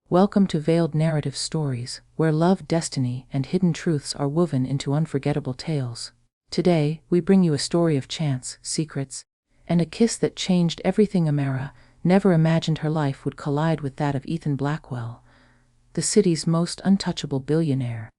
Welcome to Veiled Narrative Stories, where love, destiny, and hidden truths are woven into unforgettable tales. Today, we bring you a story of chance, secrets, and a kiss that changed everything. Amara never imagined her life would collide with that of Ethan Blackwell, the city's most untouchable billionaire.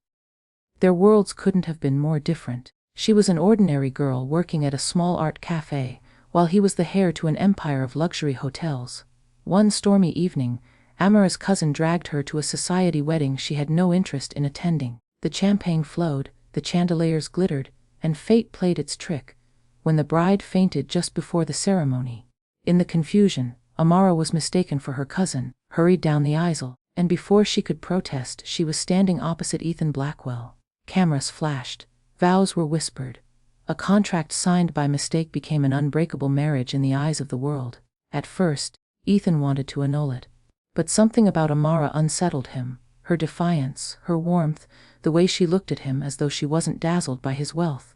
Their worlds couldn't have been more different. She was an ordinary girl working at a small art cafe, while he was the heir to an empire of luxury hotels. One stormy evening, Amara's cousin dragged her to a society wedding she had no interest in attending. The champagne flowed, the chandeliers glittered, and fate played its trick, when the bride fainted just before the ceremony. In the confusion, Amara was mistaken for her cousin, hurried down the aisle, and before she could protest, she was standing opposite Ethan Blackwell. Cameras flashed, vows were whispered. A contract signed by mistake became an unbreakable marriage in the eyes of the world. At first, Ethan wanted to annul it. But something about Amara unsettled him, her defiance, her warmth, the way she looked at him as though she wasn't dazzled by his wealth.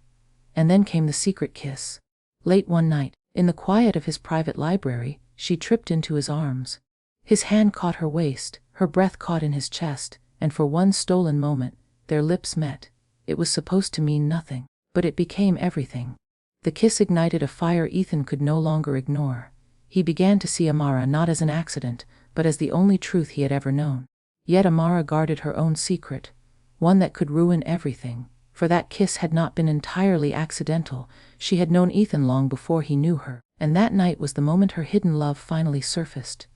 And then came the secret kiss. Late one night, in the quiet of his private library, she tripped into his arms. His hand caught her waist, her breath caught in his chest, and for one stolen moment, their lips met. It was supposed to mean nothing, but it became everything. The kiss ignited a fire Ethan could no longer ignore. He began to see Amara not as an accident, but as the only truth he had ever known. Yet Amara guarded her own secret, one that could ruin everything, for that kiss had not been entirely accidental. She had known Ethan long before he knew her, and that night was the moment her hidden love finally surfaced.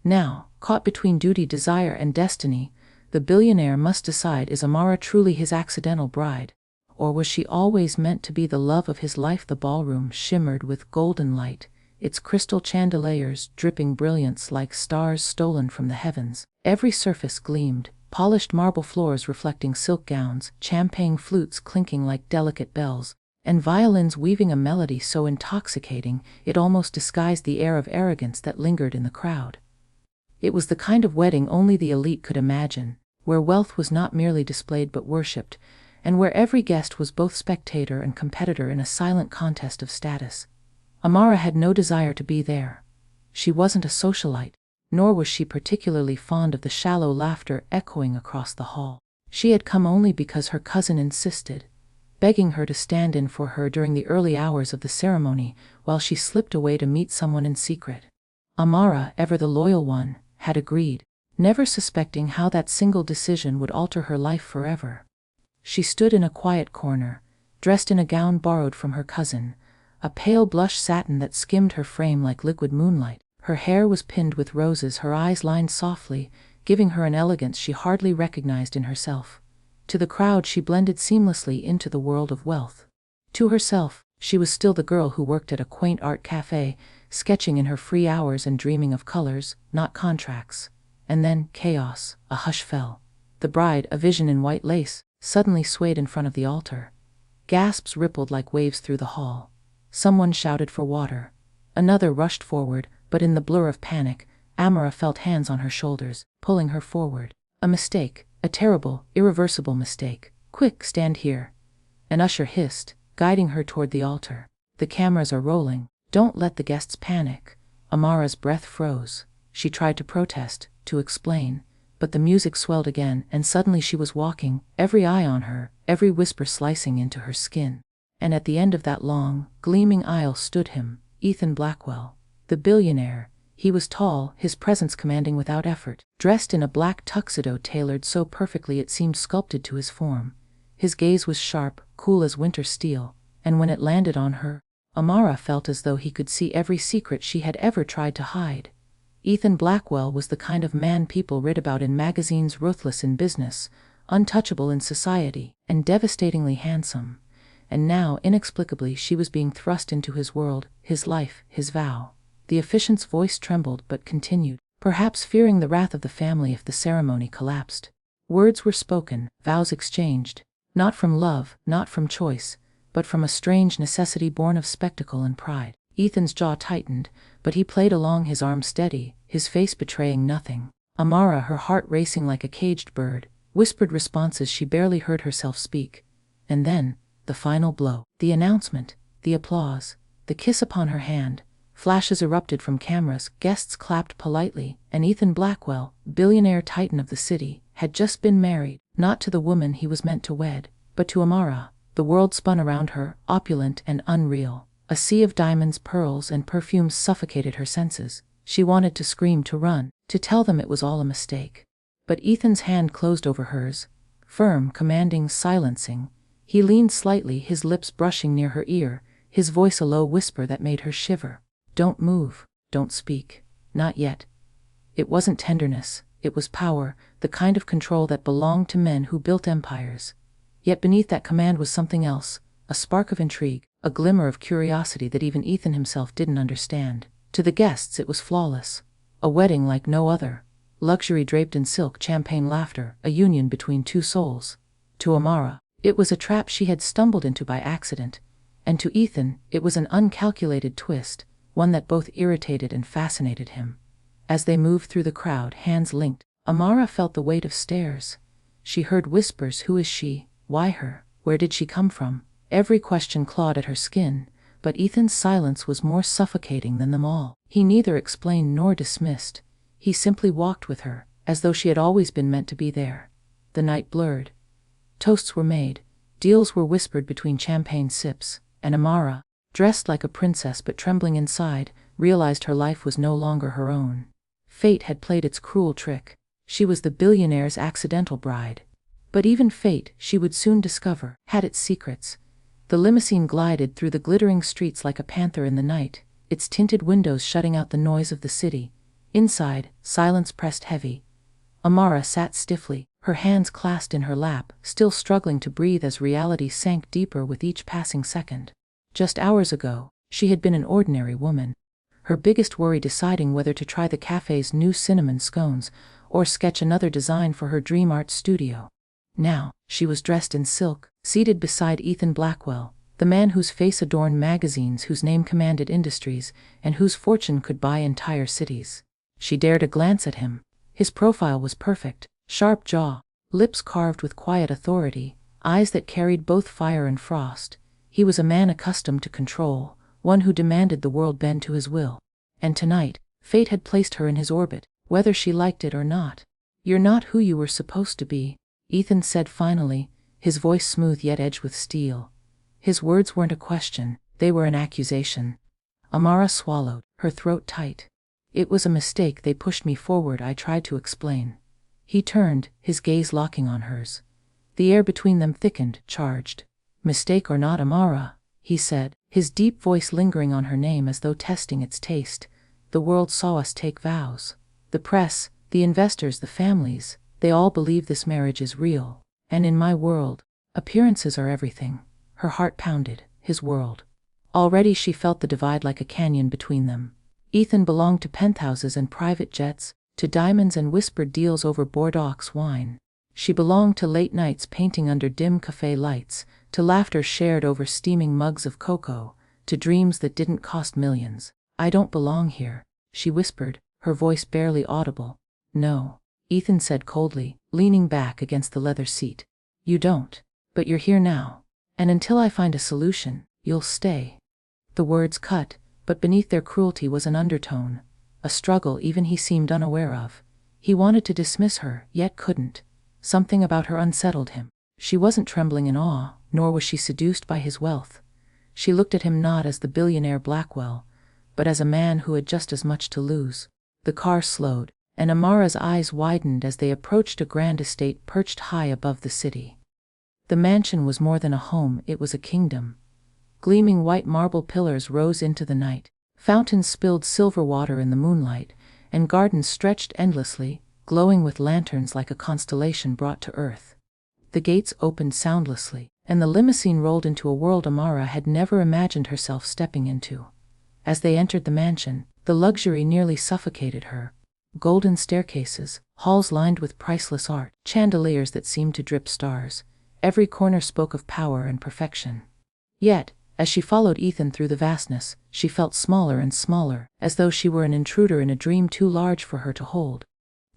Now, caught between duty, desire, and destiny, the billionaire must decide: is Amara truly his accidental bride, or was she always meant to be the love of his life? The ballroom shimmered with golden light, its crystal chandeliers dripping brilliance like stars stolen from the heavens. Every surface gleamed, polished marble floors reflecting silk gowns, champagne flutes clinking like delicate bells, and violins weaving a melody so intoxicating it almost disguised the air of arrogance that lingered in the crowd. It was the kind of wedding only the elite could imagine, where wealth was not merely displayed but worshipped, and where every guest was both spectator and competitor in a silent contest of status. Amara had no desire to be there. She wasn't a socialite, nor was she particularly fond of the shallow laughter echoing across the hall. She had come only because her cousin insisted, begging her to stand in for her during the early hours of the ceremony while she slipped away to meet someone in secret. Amara, ever the loyal one, had agreed, never suspecting how that single decision would alter her life forever. She stood in a quiet corner, dressed in a gown borrowed from her cousin, a pale blush satin that skimmed her frame like liquid moonlight. Her hair was pinned with roses, her eyes lined softly, giving her an elegance she hardly recognized in herself. To the crowd she blended seamlessly into the world of wealth. To herself, she was still the girl who worked at a quaint art cafe, sketching in her free hours and dreaming of colors, not contracts. And then, chaos, a hush fell. The bride, a vision in white lace, suddenly swayed in front of the altar. Gasps rippled like waves through the hall. Someone shouted for water. Another rushed forward, but in the blur of panic, Amara felt hands on her shoulders, pulling her forward. A mistake, a terrible, irreversible mistake. Quick, stand here. An usher hissed, guiding her toward the altar. The cameras are rolling. Don't let the guests panic. Amara's breath froze. She tried to protest, to explain, but the music swelled again, and suddenly she was walking, every eye on her, every whisper slicing into her skin. And at the end of that long, gleaming aisle stood him, Ethan Blackwell, the billionaire. He was tall, his presence commanding without effort, dressed in a black tuxedo tailored so perfectly it seemed sculpted to his form. His gaze was sharp, cool as winter steel, and when it landed on her, Amara felt as though he could see every secret she had ever tried to hide. Ethan Blackwell was the kind of man people read about in magazines, ruthless in business, untouchable in society, and devastatingly handsome. And now, inexplicably, she was being thrust into his world, his life, his vow. The officiant's voice trembled but continued, perhaps fearing the wrath of the family if the ceremony collapsed. Words were spoken, vows exchanged, not from love, not from choice, but from a strange necessity born of spectacle and pride. Ethan's jaw tightened, but he played along, his arm steady, his face betraying nothing. Amara, her heart racing like a caged bird, whispered responses she barely heard herself speak. And then, the final blow. The announcement, the applause, the kiss upon her hand, Flashes erupted from cameras, guests clapped politely, and Ethan Blackwell, billionaire titan of the city, had just been married, not to the woman he was meant to wed, but to Amara. The world spun around her, opulent and unreal. A sea of diamonds, pearls, and perfumes suffocated her senses. She wanted to scream, to run, to tell them it was all a mistake. But Ethan's hand closed over hers, firm, commanding, silencing. He leaned slightly, his lips brushing near her ear, his voice a low whisper that made her shiver. "Don't move, don't speak, not yet." It wasn't tenderness, it was power, the kind of control that belonged to men who built empires. Yet beneath that command was something else, a spark of intrigue, a glimmer of curiosity that even Ethan himself didn't understand. To the guests it was flawless, a wedding like no other, luxury draped in silk, champagne, laughter, a union between two souls. To Amara, it was a trap she had stumbled into by accident, and to Ethan it was an uncalculated twist, one that both irritated and fascinated him. As they moved through the crowd, hands linked, Amara felt the weight of stares. She heard whispers: who is she? Why her? Where did she come from? Every question clawed at her skin, but Ethan's silence was more suffocating than them all. He neither explained nor dismissed. He simply walked with her, as though she had always been meant to be there. The night blurred. Toasts were made, deals were whispered between champagne sips, and Amara, dressed like a princess but trembling inside, realized her life was no longer her own. Fate had played its cruel trick. She was the billionaire's accidental bride. But even fate, she would soon discover, had its secrets. The limousine glided through the glittering streets like a panther in the night, its tinted windows shutting out the noise of the city. Inside, silence pressed heavy. Amara sat stiffly, her hands clasped in her lap, still struggling to breathe as reality sank deeper with each passing second. Just hours ago, she had been an ordinary woman, her biggest worry deciding whether to try the cafe's new cinnamon scones or sketch another design for her dream art studio. Now, she was dressed in silk, seated beside Ethan Blackwell, the man whose face adorned magazines, whose name commanded industries, and whose fortune could buy entire cities. She dared a glance at him. His profile was perfect, sharp jaw, lips carved with quiet authority, eyes that carried both fire and frost. He was a man accustomed to control, one who demanded the world bend to his will. And tonight, fate had placed her in his orbit, whether she liked it or not. "You're not who you were supposed to be," Ethan said finally, his voice smooth yet edged with steel. His words weren't a question, they were an accusation. Amara swallowed, her throat tight. "It was a mistake, they pushed me forward," I tried to explain. He turned, his gaze locking on hers. The air between them thickened, charged. "Mistake or not, Amara," he said, his deep voice lingering on her name as though testing its taste. "The world saw us take vows. The press, the investors, the families, they all believe this marriage is real. And in my world, appearances are everything." Her heart pounded, his world. Already she felt the divide like a canyon between them. Ethan belonged to penthouses and private jets, to diamonds and whispered deals over Bordeaux wine. She belonged to late nights painting under dim cafe lights, to laughter shared over steaming mugs of cocoa, to dreams that didn't cost millions. "I don't belong here," she whispered, her voice barely audible. "No," Ethan said coldly, leaning back against the leather seat. "You don't. But you're here now. And until I find a solution, you'll stay." The words cut, but beneath their cruelty was an undertone, a struggle even he seemed unaware of. He wanted to dismiss her, yet couldn't. Something about her unsettled him. She wasn't trembling in awe, nor was she seduced by his wealth. She looked at him not as the billionaire Blackwell, but as a man who had just as much to lose. The car slowed, and Amara's eyes widened as they approached a grand estate perched high above the city. The mansion was more than a home, it was a kingdom. Gleaming white marble pillars rose into the night, fountains spilled silver water in the moonlight, and gardens stretched endlessly, glowing with lanterns like a constellation brought to earth. The gates opened soundlessly, and the limousine rolled into a world Amara had never imagined herself stepping into. As they entered the mansion, the luxury nearly suffocated her. Golden staircases, halls lined with priceless art, chandeliers that seemed to drip stars. Every corner spoke of power and perfection. Yet, as she followed Ethan through the vastness, she felt smaller and smaller, as though she were an intruder in a dream too large for her to hold.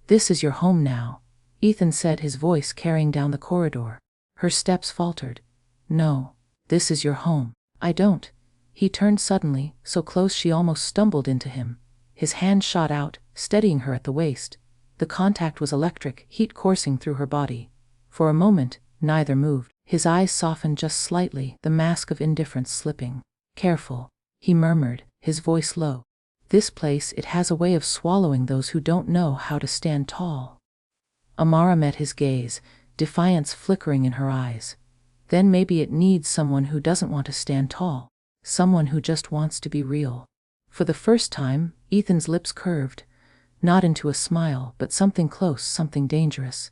"This is your home now," Ethan said, his voice carrying down the corridor. Her steps faltered. "No, this is your home." "I don't." He turned suddenly, so close she almost stumbled into him. His hand shot out, steadying her at the waist. The contact was electric, heat coursing through her body. For a moment, neither moved. His eyes softened just slightly, the mask of indifference slipping. "Careful," he murmured, his voice low. "This place, it has a way of swallowing those who don't know how to stand tall." Amara met his gaze, defiance flickering in her eyes. Then maybe it needs someone who doesn't want to stand tall. Someone who just wants to be real. For the first time, Ethan's lips curved. Not into a smile, but something close, something dangerous.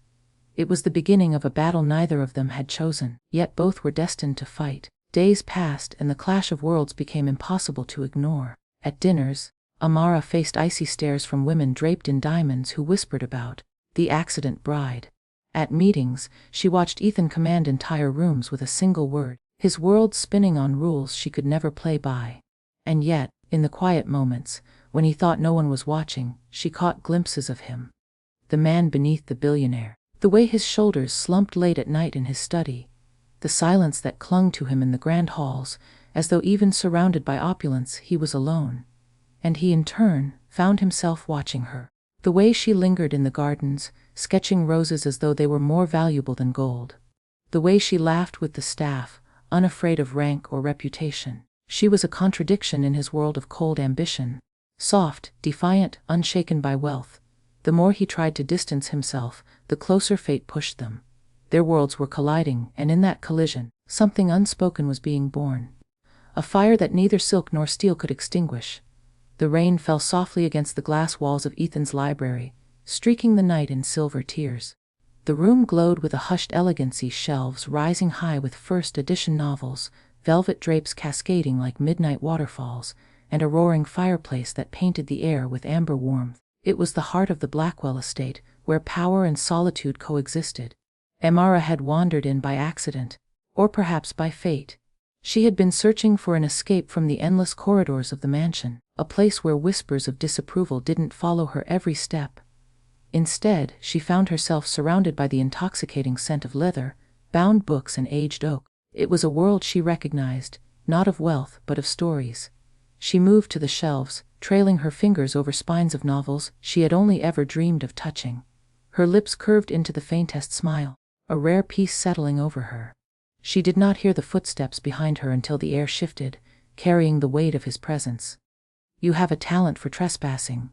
It was the beginning of a battle neither of them had chosen, yet both were destined to fight. Days passed and the clash of worlds became impossible to ignore. At dinners, Amara faced icy stares from women draped in diamonds who whispered about the accident bride. At meetings, she watched Ethan command entire rooms with a single word, his world spinning on rules she could never play by. And yet, in the quiet moments, when he thought no one was watching, she caught glimpses of him. The man beneath the billionaire. The way his shoulders slumped late at night in his study. The silence that clung to him in the grand halls, as though even surrounded by opulence he was alone. And he in turn found himself watching her. The way she lingered in the gardens, sketching roses as though they were more valuable than gold. The way she laughed with the staff, unafraid of rank or reputation. She was a contradiction in his world of cold ambition. Soft, defiant, unshaken by wealth. The more he tried to distance himself, the closer fate pushed them. Their worlds were colliding, and in that collision, something unspoken was being born. A fire that neither silk nor steel could extinguish. The rain fell softly against the glass walls of Ethan's library, streaking the night in silver tears. The room glowed with a hushed elegancy, shelves rising high with first edition novels, velvet drapes cascading like midnight waterfalls, and a roaring fireplace that painted the air with amber warmth. It was the heart of the Blackwell estate, where power and solitude coexisted. Amara had wandered in by accident, or perhaps by fate. She had been searching for an escape from the endless corridors of the mansion, a place where whispers of disapproval didn't follow her every step. Instead, she found herself surrounded by the intoxicating scent of leather, bound books and aged oak. It was a world she recognized, not of wealth but of stories. She moved to the shelves, trailing her fingers over spines of novels she had only ever dreamed of touching. Her lips curved into the faintest smile, a rare peace settling over her. She did not hear the footsteps behind her until the air shifted, carrying the weight of his presence. "You have a talent for trespassing,"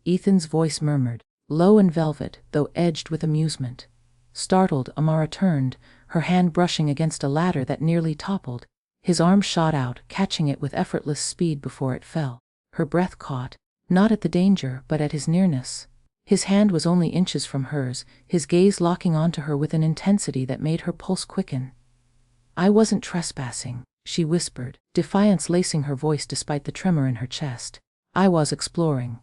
Ethan's voice murmured, low and velvet, though edged with amusement. Startled, Amara turned, her hand brushing against a ladder that nearly toppled. His arm shot out, catching it with effortless speed before it fell. Her breath caught, not at the danger, but at his nearness. His hand was only inches from hers, his gaze locking onto her with an intensity that made her pulse quicken. "I wasn't trespassing," she whispered, defiance lacing her voice despite the tremor in her chest. "I was exploring."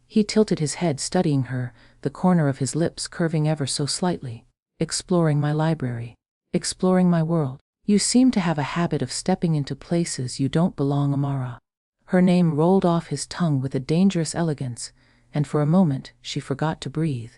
He tilted his head, studying her, the corner of his lips curving ever so slightly. "Exploring my library. Exploring my world. You seem to have a habit of stepping into places you don't belong." Amara. Her name rolled off his tongue with a dangerous elegance, and for a moment she forgot to breathe.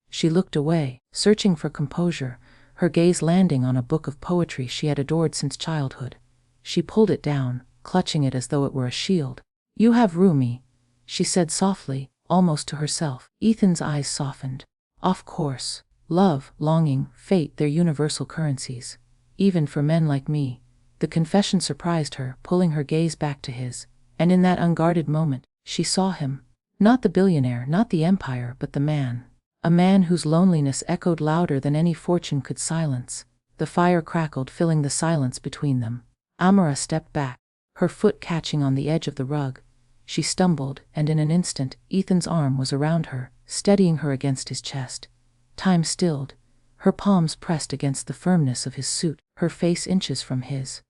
She looked away, searching for composure, her gaze landing on a book of poetry she had adored since childhood. She pulled it down, clutching it as though it were a shield. "You have Rumi," she said softly, almost to herself. Ethan's eyes softened. "Of course. Love, longing, fate, they're universal currencies. Even for men like me." The confession surprised her, pulling her gaze back to his. And in that unguarded moment, she saw him. Not the billionaire, not the empire, but the man. A man whose loneliness echoed louder than any fortune could silence. The fire crackled, filling the silence between them. Amara stepped back, her foot catching on the edge of the rug. She stumbled, and in an instant, Ethan's arm was around her, steadying her against his chest. Time stilled, her palms pressed against the firmness of his suit, her face inches from his.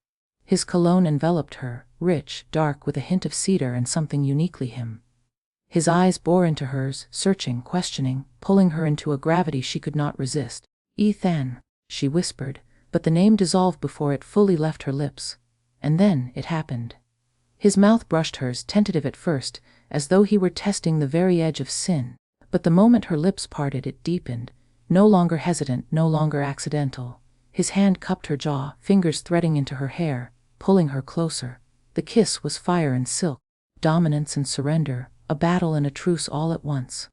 His cologne enveloped her, rich, dark, with a hint of cedar and something uniquely him. His eyes bore into hers, searching, questioning, pulling her into a gravity she could not resist. "Ethan," she whispered, but the name dissolved before it fully left her lips. And then it happened. His mouth brushed hers, tentative at first, as though he were testing the very edge of sin. But the moment her lips parted, it deepened, no longer hesitant, no longer accidental. His hand cupped her jaw, fingers threading into her hair, pulling her closer. The kiss was fire and silk, dominance and surrender, a battle and a truce all at once.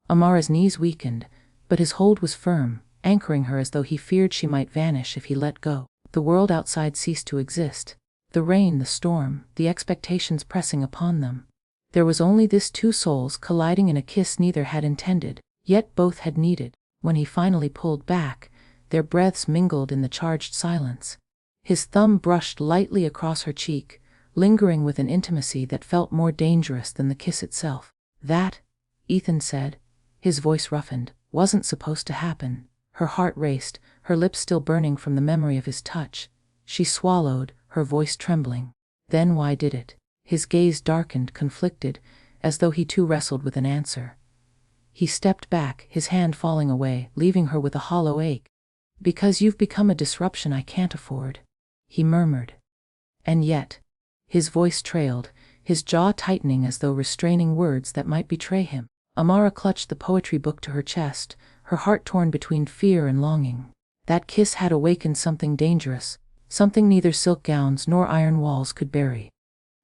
Amara's knees weakened, but his hold was firm, anchoring her as though he feared she might vanish if he let go. The world outside ceased to exist. The rain, the storm, the expectations pressing upon them. There was only this, two souls colliding in a kiss neither had intended, yet both had needed. When he finally pulled back, their breaths mingled in the charged silence. His thumb brushed lightly across her cheek, lingering with an intimacy that felt more dangerous than the kiss itself. That, Ethan said, his voice roughened, wasn't supposed to happen. Her heart raced, her lips still burning from the memory of his touch. She swallowed, her voice trembling. Then why did it? His gaze darkened, conflicted, as though he too wrestled with an answer. He stepped back, his hand falling away, leaving her with a hollow ache. Because you've become a disruption I can't afford, he murmured. And yet, his voice trailed, his jaw tightening as though restraining words that might betray him. Amara clutched the poetry book to her chest, her heart torn between fear and longing. That kiss had awakened something dangerous, something neither silk gowns nor iron walls could bury.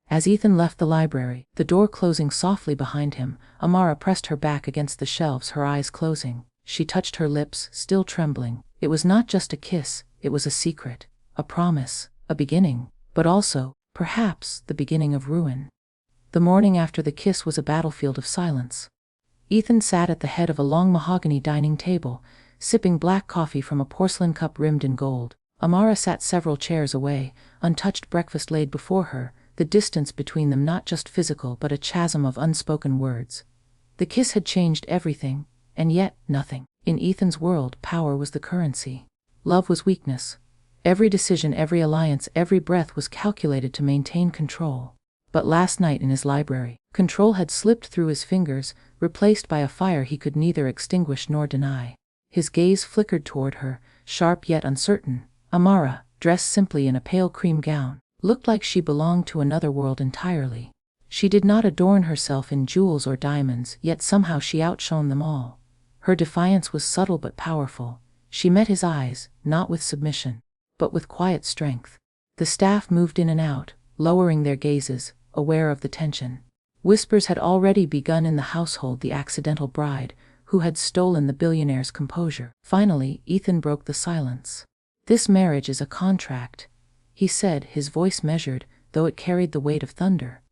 As Ethan left the library, the door closing softly behind him, Amara pressed her back against the shelves, her eyes closing. She touched her lips, still trembling. It was not just a kiss, it was a secret, a promise, a beginning, but also, perhaps, the beginning of ruin. The morning after the kiss was a battlefield of silence. Ethan sat at the head of a long mahogany dining table, sipping black coffee from a porcelain cup rimmed in gold. Amara sat several chairs away, untouched breakfast laid before her, the distance between them not just physical but a chasm of unspoken words. The kiss had changed everything, and yet nothing. In Ethan's world, power was the currency. Love was weakness. Every decision, every alliance, every breath was calculated to maintain control. But last night in his library, control had slipped through his fingers, replaced by a fire he could neither extinguish nor deny. His gaze flickered toward her, sharp yet uncertain. Amara, dressed simply in a pale cream gown, looked like she belonged to another world entirely. She did not adorn herself in jewels or diamonds, yet somehow she outshone them all. Her defiance was subtle but powerful. She met his eyes, not with submission, but with quiet strength. The staff moved in and out, lowering their gazes, aware of the tension. Whispers had already begun in the household, the accidental bride, who had stolen the billionaire's composure. Finally, Ethan broke the silence. "This marriage is a contract," he said, his voice measured, though it carried the weight of thunder.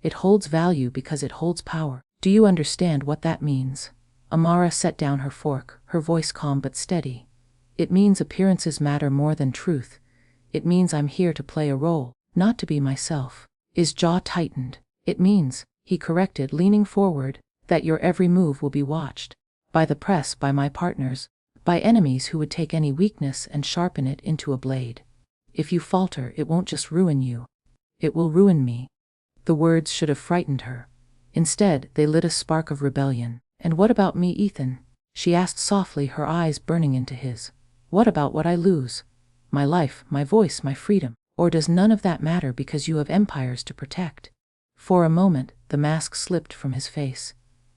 "It holds value because it holds power. Do you understand what that means?" Amara set down her fork, her voice calm but steady. "It means appearances matter more than truth. It means I'm here to play a role, not to be myself." His jaw tightened. "It means," he corrected, leaning forward, "that your every move will be watched. By the press, by my partners, by enemies who would take any weakness and sharpen it into a blade. If you falter, it won't just ruin you. It will ruin me." The words should have frightened her. Instead, they lit a spark of rebellion. "And what about me, Ethan?" she asked softly, her eyes burning into his. "What about what I lose? My life, my voice, my freedom? Or does none of that matter because you have empires to protect?" For a moment, the mask slipped from his face.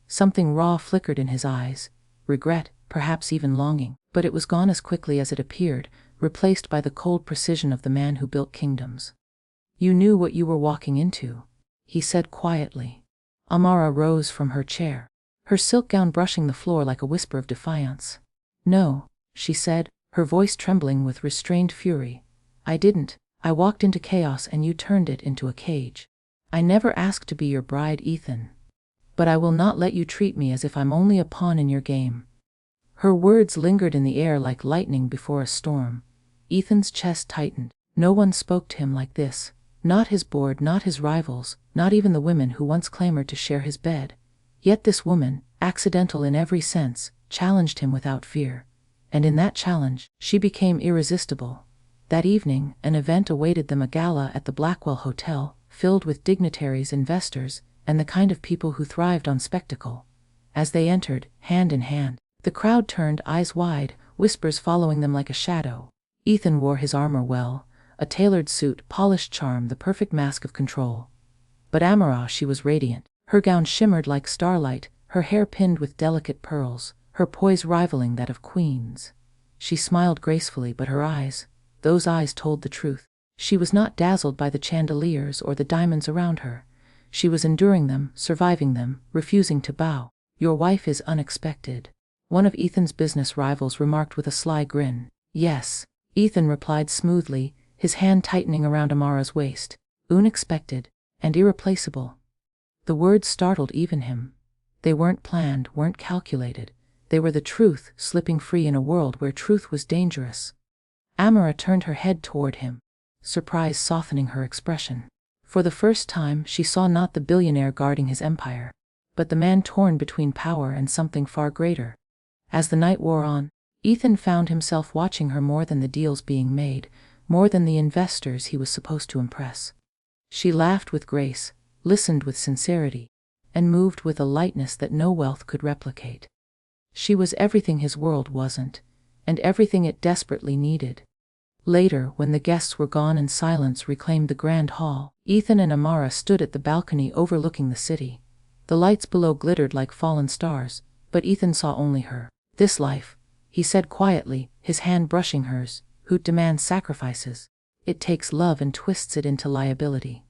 Something raw flickered in his eyes, regret, perhaps even longing, but it was gone as quickly as it appeared, replaced by the cold precision of the man who built kingdoms. "You knew what you were walking into," he said quietly. Amara rose from her chair, her silk gown brushing the floor like a whisper of defiance. "No," she said, her voice trembling with restrained fury. "I didn't. I walked into chaos and you turned it into a cage. I never asked to be your bride, Ethan. But I will not let you treat me as if I'm only a pawn in your game." Her words lingered in the air like lightning before a storm. Ethan's chest tightened. No one spoke to him like this. Not his board, not his rivals, not even the women who once clamored to share his bed. Yet this woman, accidental in every sense, challenged him without fear. And in that challenge, she became irresistible. That evening, an event awaited them, a gala at the Blackwell Hotel, filled with dignitaries, investors, and the kind of people who thrived on spectacle. As they entered, hand in hand, the crowd turned, eyes wide, whispers following them like a shadow. Ethan wore his armor well, a tailored suit, polished charm, the perfect mask of control. But Amara, she was radiant. Her gown shimmered like starlight, her hair pinned with delicate pearls, her poise rivaling that of queens. She smiled gracefully, but her eyes, those eyes told the truth. She was not dazzled by the chandeliers or the diamonds around her. She was enduring them, surviving them, refusing to bow. "Your wife is unexpected," one of Ethan's business rivals remarked with a sly grin. "Yes," Ethan replied smoothly, his hand tightening around Amara's waist. "Unexpected and irreplaceable." The words startled even him. They weren't planned, weren't calculated. They were the truth, slipping free in a world where truth was dangerous. Amara turned her head toward him, surprise softening her expression. For the first time, she saw not the billionaire guarding his empire, but the man torn between power and something far greater. As the night wore on, Ethan found himself watching her more than the deals being made, more than the investors he was supposed to impress. She laughed with grace, listened with sincerity, and moved with a lightness that no wealth could replicate. She was everything his world wasn't, and everything it desperately needed. Later, when the guests were gone and silence reclaimed the grand hall, Ethan and Amara stood at the balcony overlooking the city. The lights below glittered like fallen stars, but Ethan saw only her. "This life," he said quietly, his hand brushing hers, "who demands sacrifices. It takes love and twists it into liability.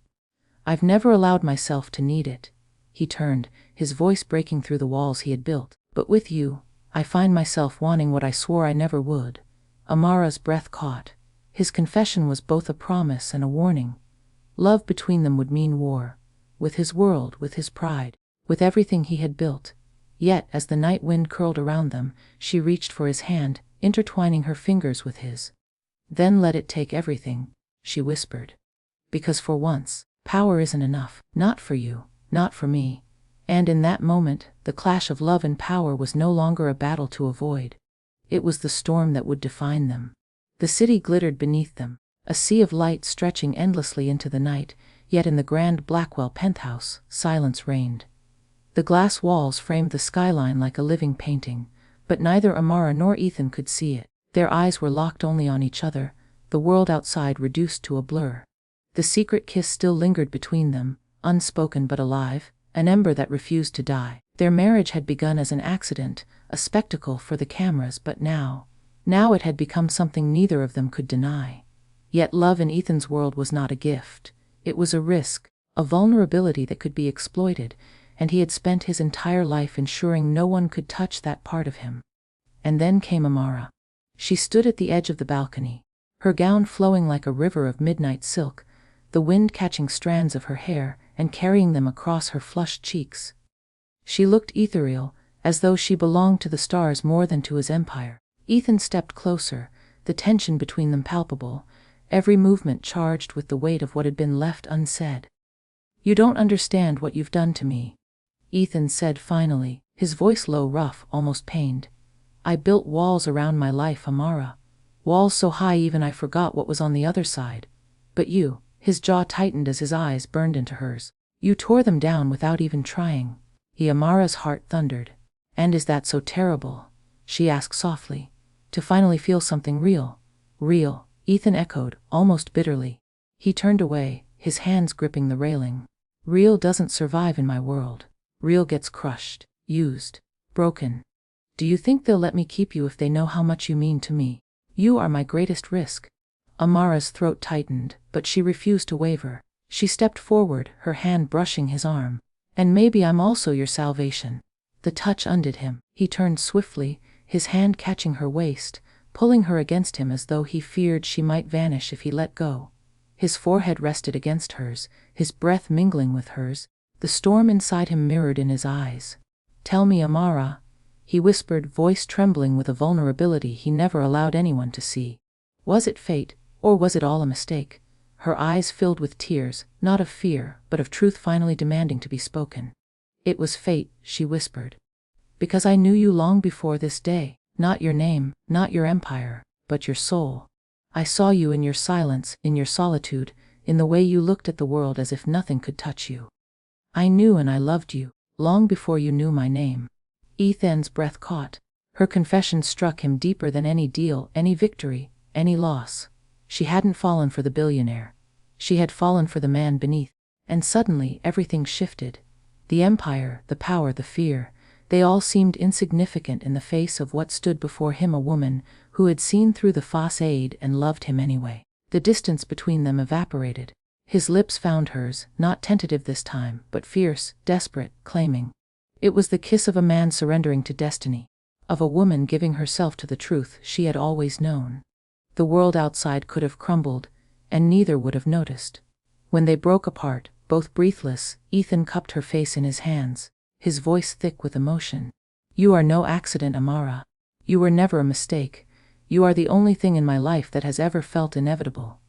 I've never allowed myself to need it." He turned, his voice breaking through the walls he had built. "But with you, I find myself wanting what I swore I never would." Amara's breath caught. His confession was both a promise and a warning. Love between them would mean war. With his world, with his pride, with everything he had built. Yet, as the night wind curled around them, she reached for his hand, intertwining her fingers with his. "Then let it take everything," she whispered. "Because for once, power isn't enough. Not for you, not for me." And in that moment, the clash of love and power was no longer a battle to avoid. It was the storm that would define them. The city glittered beneath them, a sea of light stretching endlessly into the night, yet in the grand Blackwell penthouse, silence reigned. The glass walls framed the skyline like a living painting, but neither Amara nor Ethan could see it. Their eyes were locked only on each other, the world outside reduced to a blur. The secret kiss still lingered between them, unspoken but alive, an ember that refused to die. Their marriage had begun as an accident, a spectacle for the cameras, but now it had become something neither of them could deny. Yet love in Ethan's world was not a gift. It was a risk, a vulnerability that could be exploited, and he had spent his entire life ensuring no one could touch that part of him. And then came Amara. She stood at the edge of the balcony, her gown flowing like a river of midnight silk, the wind catching strands of her hair and carrying them across her flushed cheeks. She looked ethereal, as though she belonged to the stars more than to his empire. Ethan stepped closer, the tension between them palpable, every movement charged with the weight of what had been left unsaid. "You don't understand what you've done to me," Ethan said finally, his voice low, rough, almost pained. "I built walls around my life, Amara. Walls so high even I forgot what was on the other side. But you," his jaw tightened as his eyes burned into hers, "you tore them down without even trying." Amara's heart thundered. "And is that so terrible?" she asked softly. "To finally feel something real." "Real," Ethan echoed, almost bitterly. He turned away, his hands gripping the railing. "Real doesn't survive in my world. Real gets crushed, used, broken. Do you think they'll let me keep you if they know how much you mean to me? You are my greatest risk." Amara's throat tightened, but she refused to waver. She stepped forward, her hand brushing his arm. "And maybe I'm also your salvation." The touch undid him. He turned swiftly, his hand catching her waist, pulling her against him as though he feared she might vanish if he let go. His forehead rested against hers, his breath mingling with hers, the storm inside him mirrored in his eyes. "Tell me, Amara," he whispered, voice trembling with a vulnerability he never allowed anyone to see. Was it fate, or was it all a mistake? Her eyes filled with tears, not of fear, but of truth finally demanding to be spoken. "It was fate," she whispered. "Because I knew you long before this day, not your name, not your empire, but your soul. I saw you in your silence, in your solitude, in the way you looked at the world as if nothing could touch you. I knew and I loved you, long before you knew my name." Ethan's breath caught. Her confession struck him deeper than any deal, any victory, any loss. She hadn't fallen for the billionaire. She had fallen for the man beneath. And suddenly everything shifted. The empire, the power, the fear, they all seemed insignificant in the face of what stood before him, a woman who had seen through the facade and loved him anyway. The distance between them evaporated. His lips found hers, not tentative this time, but fierce, desperate, claiming. It was the kiss of a man surrendering to destiny, of a woman giving herself to the truth she had always known. The world outside could have crumbled, and neither would have noticed. When they broke apart, both breathless, Ethan cupped her face in his hands, his voice thick with emotion. "You are no accident, Amara. You were never a mistake. You are the only thing in my life that has ever felt inevitable."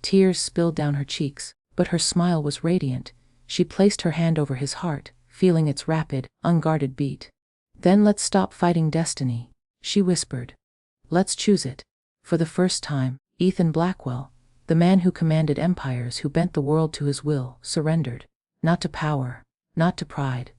Tears spilled down her cheeks, but her smile was radiant. She placed her hand over his heart, feeling its rapid, unguarded beat. "Then let's stop fighting destiny," she whispered. "Let's choose it." For the first time, Ethan Blackwell, the man who commanded empires, who bent the world to his will, surrendered. Not to power, not to pride,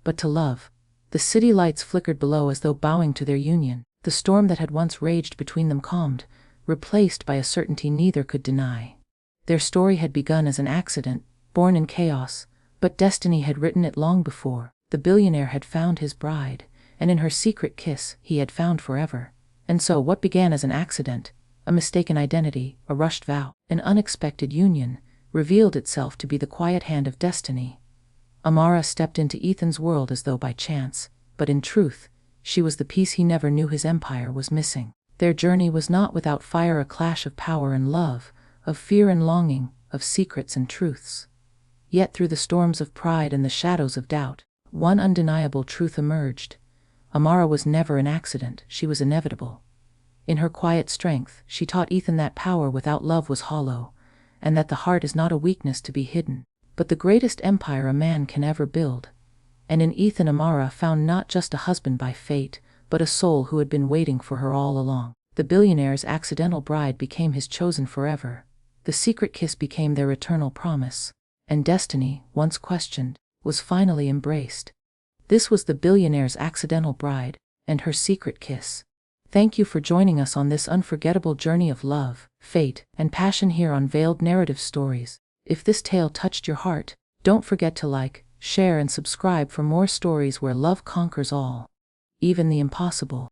but to love. The city lights flickered below as though bowing to their union. The storm that had once raged between them calmed, replaced by a certainty neither could deny. Their story had begun as an accident, born in chaos, but destiny had written it long before. The billionaire had found his bride, and in her secret kiss he had found forever. And so what began as an accident, a mistaken identity, a rushed vow, an unexpected union, revealed itself to be the quiet hand of destiny. Amara stepped into Ethan's world as though by chance, but in truth, she was the piece he never knew his empire was missing. Their journey was not without fire, a clash of power and love, of fear and longing, of secrets and truths. Yet through the storms of pride and the shadows of doubt, one undeniable truth emerged. Amara was never an accident, she was inevitable. In her quiet strength, she taught Ethan that power without love was hollow, and that the heart is not a weakness to be hidden, but the greatest empire a man can ever build. And in Ethan, Amara found not just a husband by fate, but a soul who had been waiting for her all along. The billionaire's accidental bride became his chosen forever. The secret kiss became their eternal promise. And destiny, once questioned, was finally embraced. This was the billionaire's accidental bride, and her secret kiss. Thank you for joining us on this unforgettable journey of love, fate, and passion here on Veiled Narrative Stories. If this tale touched your heart, don't forget to like, share, and subscribe for more stories where love conquers all, even the impossible.